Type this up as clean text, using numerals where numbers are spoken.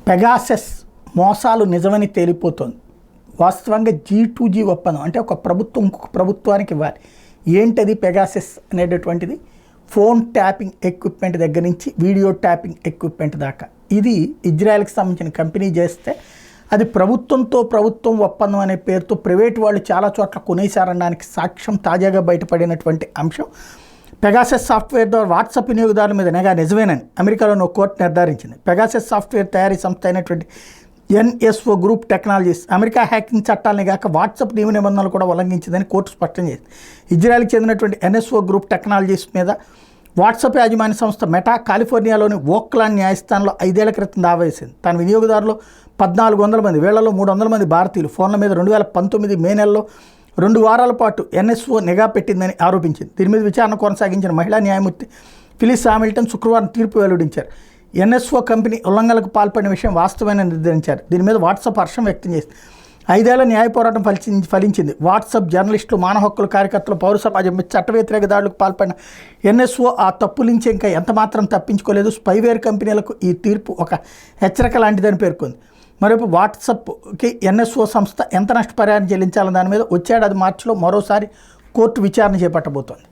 Pegasus మోసాలు నిజమని తేలిపోతుంది. వాస్తవంగా G2G ఒప్పందం అంటే ఒక ప్రభుత్వం ఇంకొక ప్రభుత్వానికి ఇవ్వాలి. ఏంటది పెగాసెస్ అనేటటువంటిది? ఫోన్ ట్యాపింగ్ ఎక్విప్మెంట్ దగ్గర నుంచి వీడియో ట్యాపింగ్ ఎక్విప్మెంట్ దాకా ఇది ఇజ్రాయెల్కి సంబంధించిన కంపెనీ చేస్తే అది ప్రభుత్వంతో ప్రభుత్వం ఒప్పందం అనే పేరుతో ప్రైవేట్ వాళ్ళు చాలా చోట్ల కొనేశారనడానికి సాక్ష్యం తాజాగా బయటపడినటువంటి అంశం. పెగాసెస్ సాఫ్ట్వేర్ ద్వారా వాట్సాప్ వినియోగదారుల మీద నిజమేనని అమెరికాలోని ఒక కోర్టు నిర్ధారించింది. పెగాసెస్ సాఫ్ట్వేర్ తయారీ సంస్థ అయినటువంటి NSO group technologies America hacking చట్టాలని కాక వాట్సాప్ నియమ నిబంధనలు కూడా ఉల్లంఘించిందని కోర్టు స్పష్టం చేసింది. ఇజ్రాయెల్కి చెందినటువంటి NSO గ్రూప్ టెక్నాలజీస్ మీద వాట్సాప్ యాజమాన్య సంస్థ మెటా కాలిఫోర్నియాలోని ఓక్లాండ్ న్యాయస్థానంలో 5 ఏళ్ల క్రితం దావా వేసింది. తన వినియోగదారులు 1400 మంది, వీళ్లలో 300 మంది భారతీయులు ఫోన్ల మీద 2019 మే నెలలో 2 వారాల పాటు NSO నిఘా పెట్టిందని ఆరోపించింది. దీని మీద విచారణ కొనసాగించిన మహిళా న్యాయమూర్తి ఫిలిస్ హామిల్టన్ శుక్రవారం తీర్పు వెల్లడించారు. NSO కంపెనీ ఉల్లంఘనలకు పాల్పడిన విషయం వాస్తవమైన నిర్ధారించారు. దీని మీద వాట్సాప్ హర్షం వ్యక్తం చేసింది. 5 ఏళ్ల న్యాయ పోరాటం ఫలించింది. వాట్సాప్ జర్నలిస్టులు, మానవ హక్కుల కార్యకర్తలు, పౌర సమాజం మీద చట్ట వ్యతిరేక దాడులకు పాల్పడిన NSO ఆ తప్పు నుంచి ఇంకా ఎంతమాత్రం తప్పించుకోలేదు. స్పైవేర్ కంపెనీలకు ఈ తీర్పు ఒక హెచ్చరిక లాంటిదని పేర్కొంది. మరోపు వాట్సాప్కి NSO సంస్థ ఎంత నష్టపరిహారం చెల్లించాలని దాని మీద వచ్చే ఏడాది మార్చిలో మరోసారి కోర్టు విచారణ చేపట్టబోతోంది.